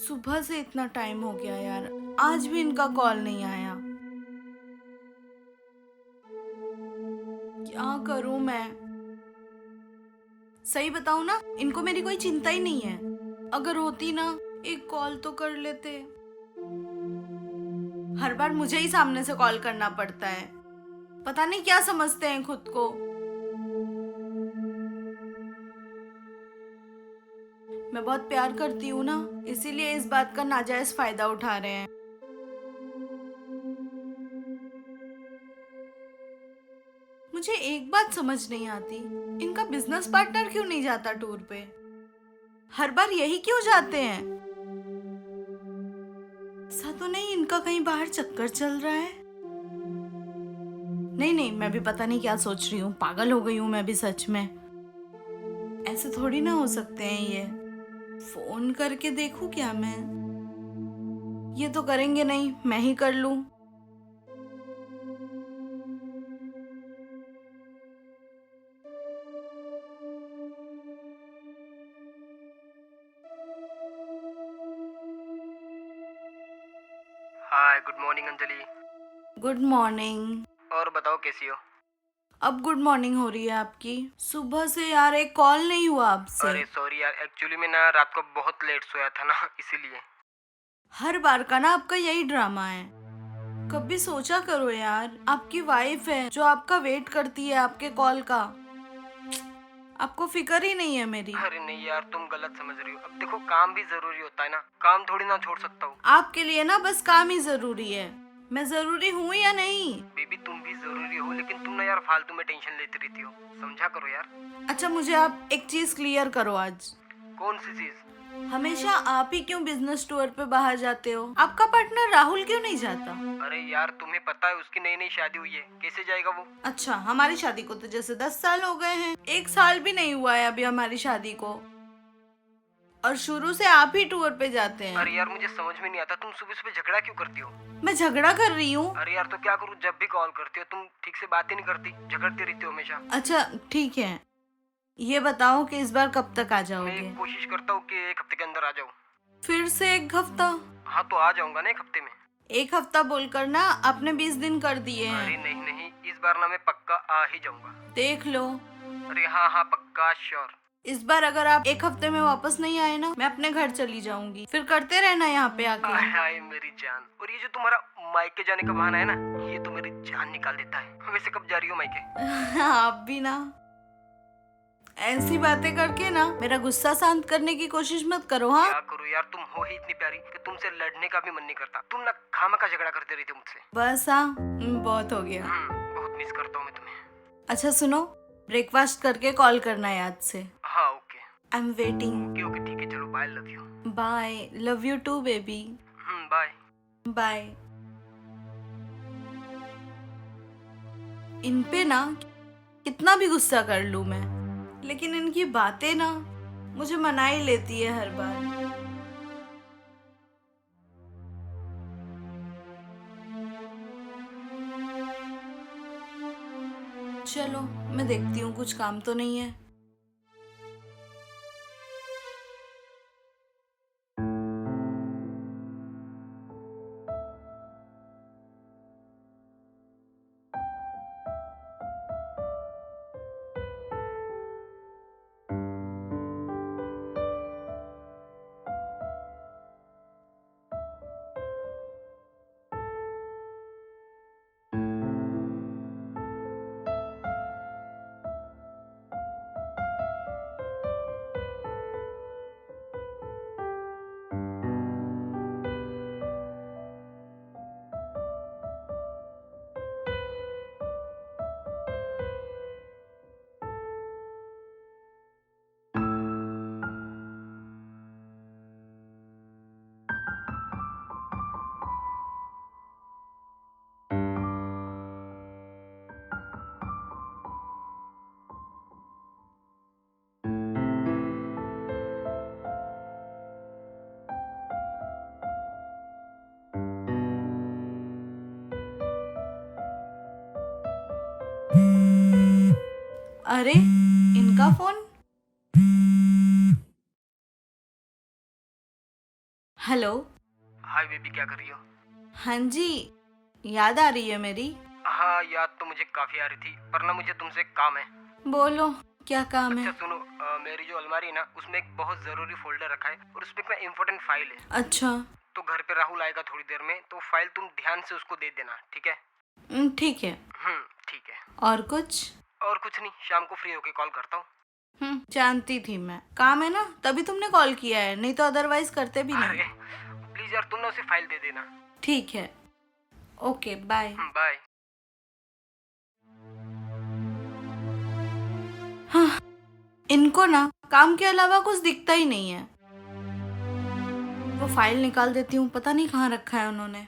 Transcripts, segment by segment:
सुबह से इतना टाइम हो गया यार, आज भी इनका कॉल नहीं आया। क्या करूं मैं? सही बताऊं ना, इनको मेरी कोई चिंता ही नहीं है। अगर होती ना, एक कॉल तो कर लेते। हर बार मुझे ही सामने से कॉल करना पड़ता है। पता नहीं क्या समझते हैं खुद को। मैं बहुत प्यार करती हूँ ना, इसीलिए इस बात का नाजायज फायदा उठा रहे हैं। मुझे एक बात समझ नहीं आती, इनका बिजनेस पार्टनर क्यों नहीं जाता टूर पे? हर बार यही क्यों जाते हैं? ऐसा तो नहीं इनका कहीं बाहर चक्कर चल रहा है? नहीं नहीं, मैं भी पता नहीं क्या सोच रही हूँ, पागल हो गई हूँ मैं भी सच में। ऐसे थोड़ी ना हो सकते हैं ये। फोन करके देखूं क्या मैं? ये तो करेंगे नहीं, मैं ही कर लूं। Hi, good morning Anjali. Good morning. और बताओ कैसी हो? अब गुड मॉर्निंग हो रही है आपकी? सुबह से यार एक कॉल नहीं हुआ आपसे। अरे सॉरी यार, एक्चुअली मैं ना रात को बहुत लेट सोया था ना इसीलिए। हर बार का ना आपका यही ड्रामा है। कभी सोचा करो यार, आपकी वाइफ है जो आपका वेट करती है आपके कॉल का। आपको फिक्र ही नहीं है मेरी। अरे नहीं यार, तुम गलत समझ रही हो। अब देखो, काम भी जरूरी होता है ना, काम थोड़ी ना छोड़ सकता हूँ। आपके लिए ना बस काम ही जरूरी है। मैं जरूरी हूँ या नहीं? बेबी तुम भी जरूरी हो, लेकिन तुम ना यार फालतू में टेंशन लेती रहती हो, समझा करो यार। अच्छा, मुझे आप एक चीज क्लियर करो आज। कौन सी चीज? हमेशा आप ही क्यों बिजनेस टूर पे बाहर जाते हो? आपका पार्टनर राहुल क्यों नहीं जाता? अरे यार, तुम्हें पता है उसकी नई नई शादी हुई है, कैसे जाएगा वो? अच्छा, हमारी शादी को तो जैसे 10 साल हो गए हैं, 1 साल भी नहीं हुआ है अभी हमारी शादी को, और शुरू से आप ही टूर पे जाते हैं। अरे यार, मुझे समझ में नहीं आता तुम सुबह सुबह झगड़ा क्यों करती हो? मैं झगड़ा कर रही हूँ? अरे यार, तो क्या करूँ, जब भी कॉल करती हो तुम ठीक से बात ही नहीं करती, झगड़ती रहती हो हमेशा। अच्छा ठीक है, ये बताओ कि इस बार कब तक आ मैं जाओगे? कोशिश करता हूँ कि 1 हफ्ते के अंदर आ जाऊँ। फिर से 1 हफ्ता? हाँ तो आ जाऊंगा ना 1 हफ्ते में। 1 हफ्ता बोलकर ना आपने 20 दिन कर दिए अरे हैं। नहीं नहीं, इस बार ना मैं पक्का आ ही जाऊंगा। देख लो, अरे हाँ हाँ, पक्का श्योर। इस बार अगर आप 1 हफ्ते में वापस नहीं आए ना, मैं अपने घर चली जाऊंगी। फिर करते रहना यहाँ पे आके। हाय हाय मेरी जान, और ये जो तुम्हारा मायके जाने का बहाना है ना, ये तो मेरी जान निकाल देता है। वैसे कब जा रही हो मायके? आप भी ना ऐसी बातें करके ना मेरा गुस्सा शांत करने की कोशिश मत करो। हाँ, क्या करूँ यार, तुम हो ही इतनी प्यारी कि तुमसे लड़ने का भी मन नहीं करता। तुम ना खामखा झगड़ा करते रहते हो मुझसे। बस हाँ, बहुत हो गया। बहुत मिस करता हूँ मैं तुम्हें। अच्छा सुनो, ब्रेकफास्ट करके कॉल करना याद से। हाँ okay. I am waiting. Okay okay ठीक है, चलो bye, love you. Bye, love you too baby. Bye. Bye. इन पे ना कितना भी गुस्सा कर लूं मैं, लेकिन इनकी बातें ना मुझे मना ही लेती है हर बार। चलो, मैं देखती हूँ कुछ काम तो नहीं है। अरे, इनका फोन। हेलो। हाय बेबी, क्या कर रही हो? हाँ जी, याद आ रही है मेरी? हाँ, याद तो मुझे काफी आ रही थी, पर ना मुझे तुमसे एक काम है। बोलो, क्या काम अच्छा है? सुनो, मेरी जो अलमारी है ना, उसमें एक बहुत जरूरी फोल्डर रखा है और उसमें एक इम्पोर्टेंट फाइल है। अच्छा। तो घर पे राहुल आएगा थोड़ी देर में, तो फाइल तुम ध्यान से उसको दे देना, ठीक है? ठीक है। ठीक है। और कुछ? और कुछ नहीं, शाम को फ्री होके कॉल करता हूँ। जानती थी मैं, काम है ना तभी तुमने कॉल किया है, नहीं तो अदरवाइज करते भी नहीं। अरे प्लीज यार, तुम ना उसे फाइल दे देना। ठीक है। Okay, bye. बाय। हाँ, इनको ना काम के अलावा कुछ दिखता ही नहीं है। वो फाइल निकाल देती हूँ, पता नहीं कहाँ रखा है उन्होंने।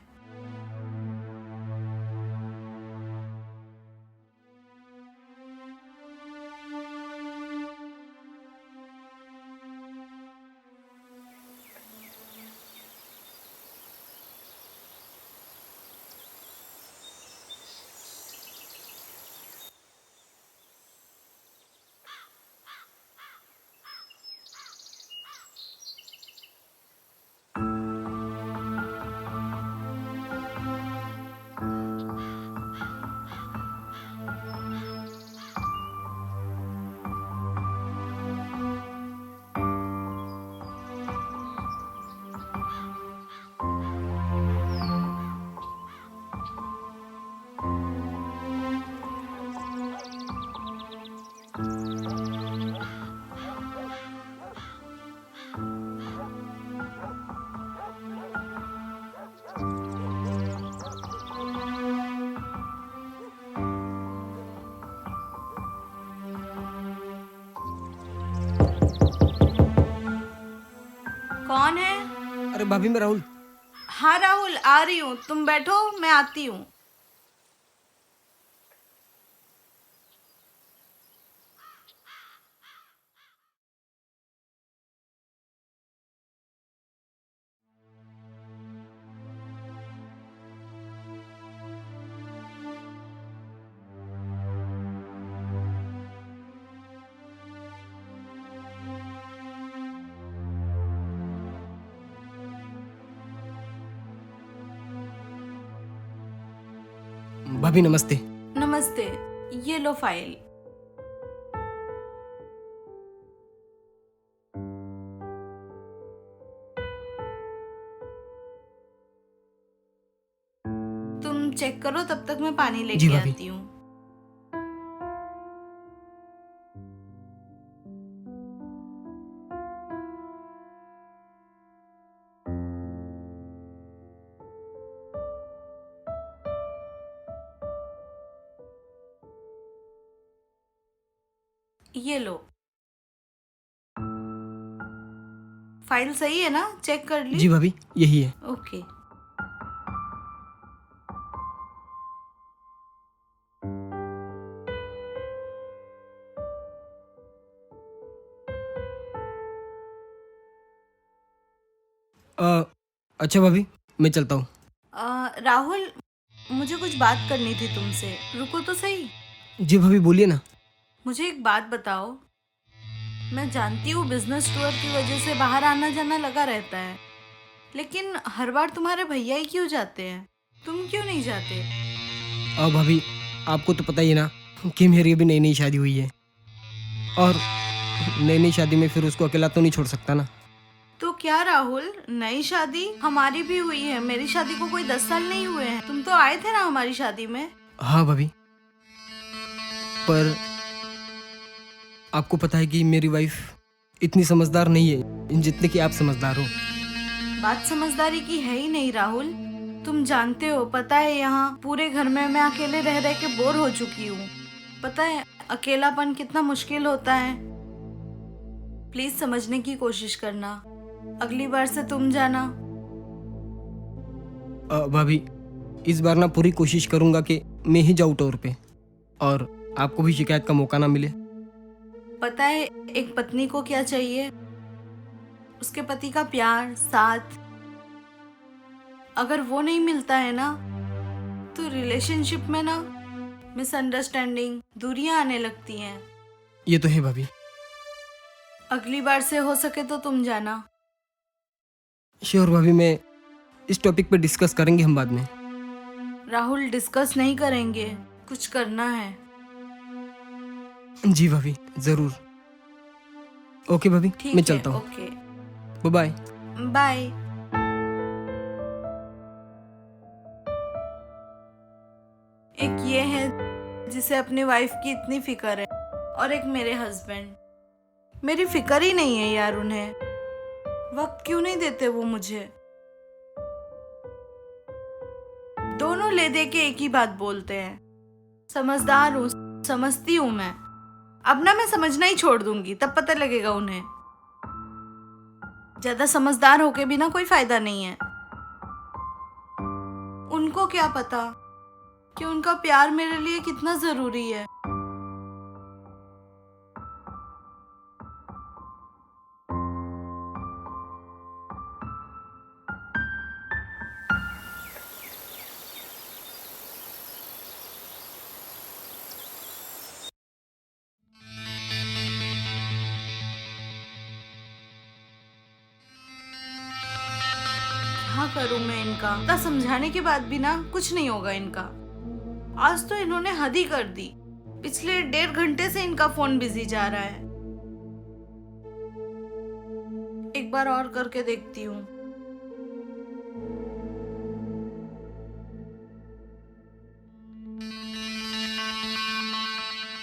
कौन है? अरे भाभी, मैं राहुल। हाँ राहुल, आ रही हूँ, तुम बैठो, मैं आती हूँ। भाभी नमस्ते। नमस्ते, ये लो फाइल। तुम चेक करो, तब तक मैं पानी जी लेके भाभी। आती हूँ। ये लो। फाइल सही है ना? चेक कर ली? जी भाभी, यही है। ओके। अच्छा भाभी, मैं चलता हूँ। राहुल, मुझे कुछ बात करनी थी तुमसे, रुको तो सही। जी भाभी, बोलिए ना। मुझे एक बात बताओ। मैं जानती हूँ बिजनेस टूर की वजह से बाहर आना जाना लगा रहता है, लेकिन हर बार तुम्हारे भैया ही क्यों जाते हैं? तुम क्यों नहीं जाते? भाभी, आपको तो पता ही है ना कि मेरी अभी नई नई शादी हुई है, और नई नई शादी में फिर उसको अकेला तो नहीं छोड़ सकता ना। तो क्या राहुल, नई शादी हमारी भी हुई है, मेरी शादी को कोई 10 साल नहीं हुए हैं। तुम तो आए थे ना हमारी शादी में। हाँ भाभी, पर आपको पता है कि मेरी वाइफ इतनी समझदार नहीं है जितने कि आप समझदार हो। बात समझदारी की है ही नहीं राहुल। तुम जानते हो, पता है यहाँ पूरे घर में मैं अकेले रह रह के बोर हो चुकी हूँ। पता है अकेलापन कितना मुश्किल होता है। प्लीज समझने की कोशिश करना, अगली बार से तुम जाना। भाभी, इस बार ना पूरी कोशिश करूंगा कि मैं ही जाऊँ टूर पे और आपको भी शिकायत का मौका ना मिले। पता है एक पत्नी को क्या चाहिए? उसके पति का प्यार, साथ। अगर वो नहीं मिलता है ना, तो रिलेशनशिप में ना मिसअंडरस्टैंडिंग, दूरियां आने लगती हैं। ये तो है भाभी। अगली बार से हो सके तो तुम जाना। श्योर भाभी, मैं इस टॉपिक पे डिस्कस करेंगे हम बाद में। राहुल, डिस्कस नहीं करेंगे, कुछ करना है। जी भाभी, ज़रूर। ओके भाभी, ठीक मैं है, चलता हूँ। Okay, bye. बाय। एक ये है जिसे अपनी वाइफ की इतनी फिक्र है, और एक मेरे हस्बैंड। मेरी फिक्र ही नहीं है यार उन्हें। वक्त क्यों नहीं देते वो मुझे? दोनों ले दे के एक ही बात बोलते हैं। समझदार हूँ, समझती हूँ मैं। अब ना मैं समझना ही छोड़ दूंगी, तब पता लगेगा उन्हें। ज्यादा समझदार होके भी ना कोई फायदा नहीं है। उनको क्या पता कि उनका प्यार मेरे लिए कितना जरूरी है। क्या करूं मैं इनका? इतना समझाने के बाद भी ना कुछ नहीं होगा इनका। आज तो इन्होंने हद ही कर दी। पिछले 1.5 घंटे से इनका फोन बिजी जा रहा है। एक बार और करके देखती हूँ।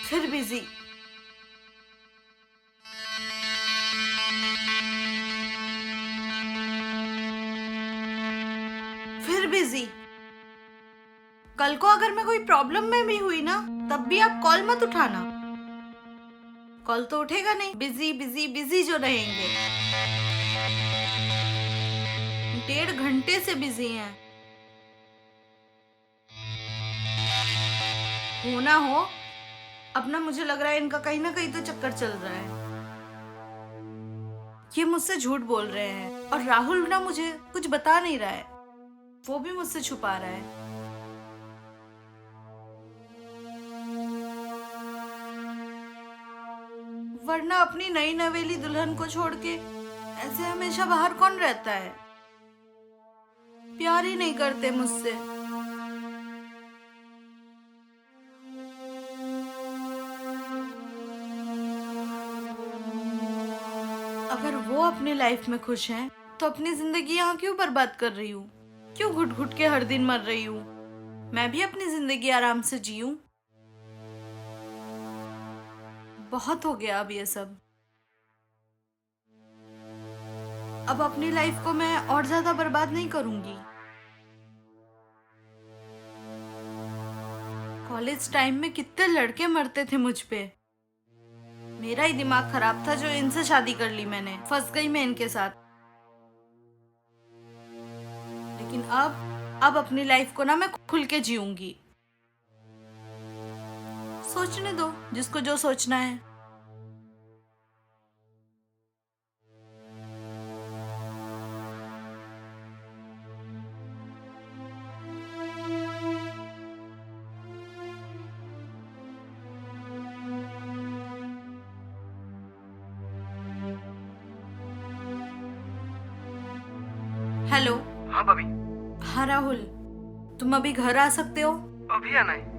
फिर बिजी। फिर बिजी। कल को अगर मैं कोई प्रॉब्लम में भी हुई ना, तब भी आप कॉल मत उठाना। कॉल तो उठेगा नहीं, बिजी बिजी बिजी जो रहेंगे। 1.5 घंटे से बिजी हैं। हो ना हो, अब ना मुझे लग रहा है इनका कहीं ना कहीं तो चक्कर चल रहा है। ये मुझसे झूठ बोल रहे हैं, और राहुल ना मुझे कुछ बता नहीं रहा है। वो भी मुझसे छुपा रहा है। वरना अपनी नई नवेली दुल्हन को छोड़ के ऐसे हमेशा बाहर कौन रहता है? प्यार ही नहीं करते मुझसे। अगर वो अपनी लाइफ में खुश हैं, तो अपनी जिंदगी यहाँ क्यों बर्बाद कर रही हूँ? क्यों घुट घुट के हर दिन मर रही हूँ? मैं भी अपनी जिंदगी आराम से जीऊं। बहुत हो गया अब ये सब। अब अपनी लाइफ को मैं और ज्यादा बर्बाद नहीं करूंगी। कॉलेज टाइम में कितने लड़के मरते थे मुझ पे। मेरा ही दिमाग खराब था जो इनसे शादी कर ली मैंने। फंस गई मैं इनके साथ। लेकिन अब अपनी लाइफ को ना मैं खुल के जीऊंगी। सोचने दो जिसको जो सोचना है। हेलो। हाँ भाभी। हाँ राहुल, तुम अभी घर आ सकते हो? अभी आना है?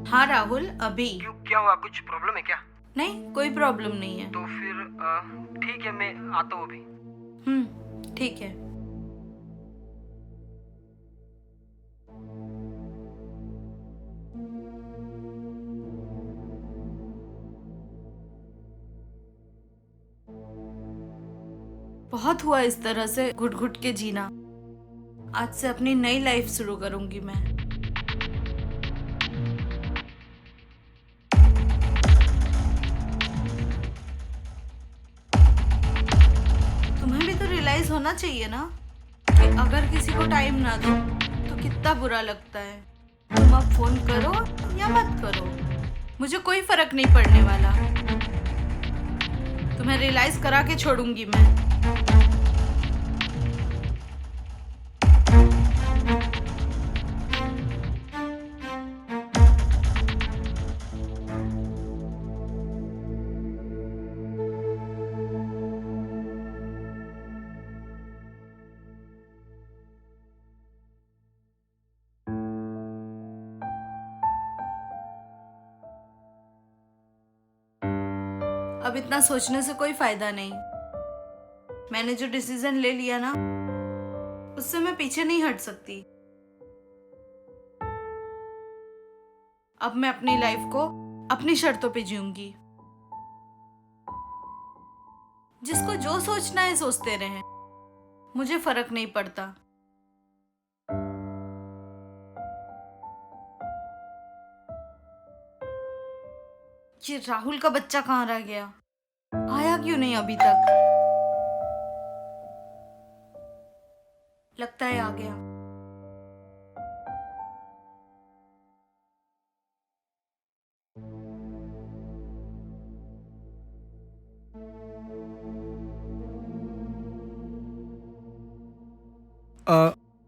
हाँ राहुल, अभी। क्यों, क्या हुआ? कुछ प्रॉब्लम है क्या? नहीं, कोई प्रॉब्लम नहीं है। तो फिर ठीक है, मैं आता हूँ अभी। ठीक है। बहुत हुआ इस तरह से घुट घुट के जीना। आज से अपनी नई लाइफ शुरू करूंगी मैं। तुम्हें भी तो रियलाइज होना चाहिए ना कि अगर किसी को टाइम ना दो तो कितना बुरा लगता है। तुम अब फोन करो या मत करो, मुझे कोई फर्क नहीं पड़ने वाला। तुम्हें रियलाइज करा के छोड़ूंगी मैं। अब इतना सोचने से कोई फायदा नहीं। मैंने जो डिसीजन ले लिया ना, उससे मैं पीछे नहीं हट सकती। अब मैं अपनी लाइफ को अपनी शर्तों पे जीऊंगी। जिसको जो सोचना है सोचते रहें, मुझे फर्क नहीं पड़ता। ये राहुल का बच्चा कहाँ रह गया? आया क्यों नहीं अभी तक? लगता है आ गया।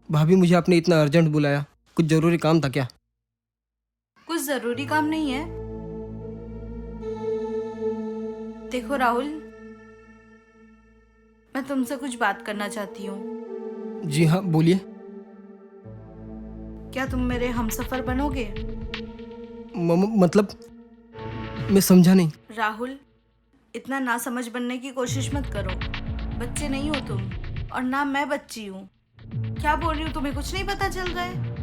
भाभी मुझे आपने इतना अर्जेंट बुलाया, कुछ ज़रूरी काम था क्या? कुछ जरूरी काम नहीं है। देखो राहुल, मैं तुमसे कुछ बात करना चाहती हूँ। जी हाँ, बोलिए। क्या तुम मेरे हमसफर बनोगे? मतलब मैं समझा नहीं। राहुल, इतना ना समझ बनने की कोशिश मत करो। बच्चे नहीं हो तुम, और ना मैं बच्ची हूँ। क्या बोल रही हूँ तुम्हें कुछ नहीं पता चल रहा है?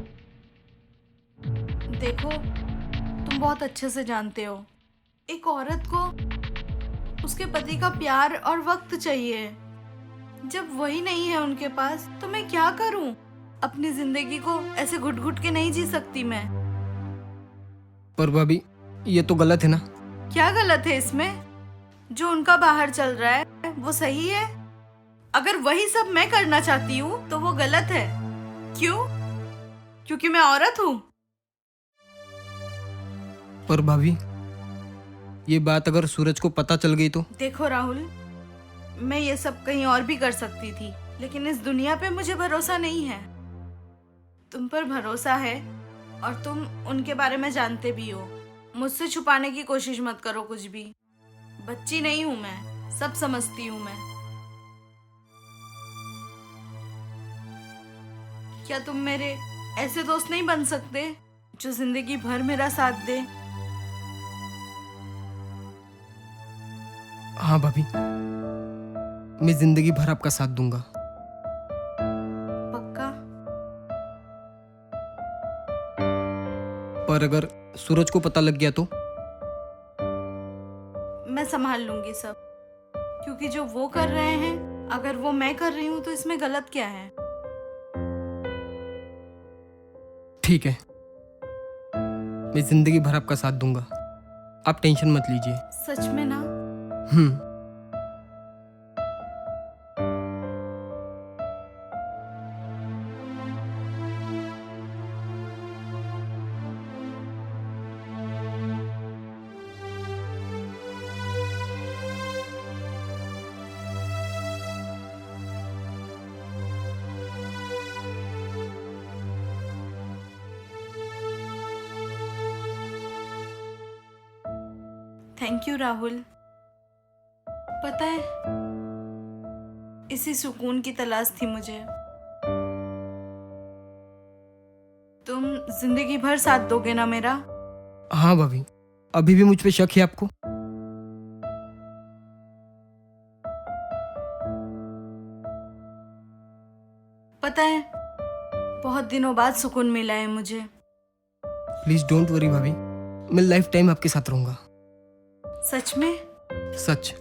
देखो, तुम बहुत अच्छे से जानते हो, एक औरत को उसके पति का प्यार और वक्त चाहिए। जब वही नहीं है उनके पास, तो मैं क्या करूं? अपनी जिंदगी को ऐसे घुट घुट के नहीं जी सकती मैं। पर भाभी, ये तो गलत है ना? क्या गलत है इसमें? जो उनका बाहर चल रहा है वो सही है। अगर वही सब मैं करना चाहती हूँ तो वो गलत है। क्यों? क्योंकि मैं औरत हूँ? पर भाभी, ये बात अगर सूरज को पता चल गई तो? देखो राहुल, मैं ये सब कहीं और भी कर सकती थी, लेकिन इस दुनिया पे मुझे भरोसा नहीं है। तुम पर भरोसा है, और तुम उनके बारे में जानते भी हो। मुझसे छुपाने की कोशिश मत करो कुछ भी। बच्ची नहीं हूं मैं, सब समझती हूँ मैं। क्या तुम मेरे ऐसे दोस्त नहीं बन सकते जो जिंदगी भर मेरा साथ दे? हाँ भाभी, मैं जिंदगी भर आपका साथ दूंगा। पक्का? पर अगर सूरज को पता लग गया तो? मैं संभाल लूंगी सब, क्योंकि जो वो कर रहे हैं, अगर वो मैं कर रही हूँ तो इसमें गलत क्या है? ठीक है, मैं जिंदगी भर आपका साथ दूंगा, आप टेंशन मत लीजिए। सच में ना? हम्म। Thank you Rahul. पता है, इसी सुकून की तलाश थी मुझे। तुम जिंदगी भर साथ दोगे ना मेरा? हाँ भाभी, अभी भी मुझ पे शक है आपको? पता है, बहुत दिनों बाद सुकून मिला है मुझे। प्लीज डोंट वरी भाभी, मैं लाइफ टाइम आपके साथ रहूंगा। सच में? सच।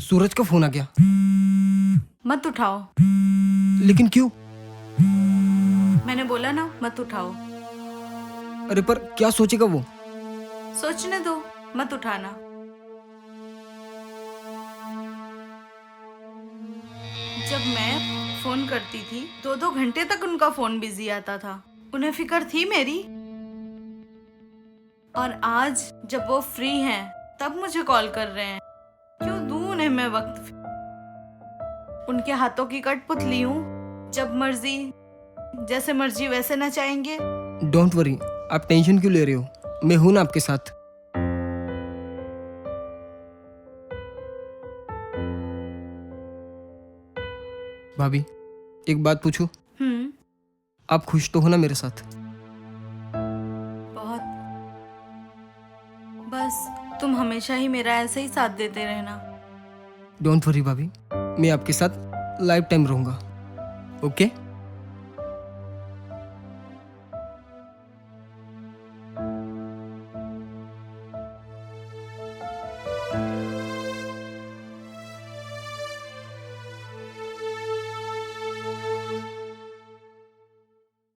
सूरज का फोन आ गया। मत उठाओ। लेकिन क्यों? मैंने बोला ना, मत उठाओ। अरे पर क्या सोचेगा वो? सोचने दो, मत उठाना। जब मैं फोन करती थी, 2-2 घंटे तक उनका फोन बिजी आता था। उन्हें फिक्र थी मेरी। और आज जब वो फ्री हैं, तब मुझे कॉल कर रहे हैं। क्यों दूं उन्हें मैं वक्त? उनके हाथों की कठपुतली हूँ, जब मर्जी जैसे मर्जी वैसे नचाएंगे। डोंट वरी, आप टेंशन क्यों ले रहे हो? मैं हूं ना आपके साथ। भाभी, एक बात पूछूं? हम्म। आप खुश तो हो ना मेरे साथ? बस तुम हमेशा ही मेरा ऐसे ही साथ देते रहना। डोंट वरी भाभी, मैं आपके साथ लाइफ टाइम रहूँगा। ओके?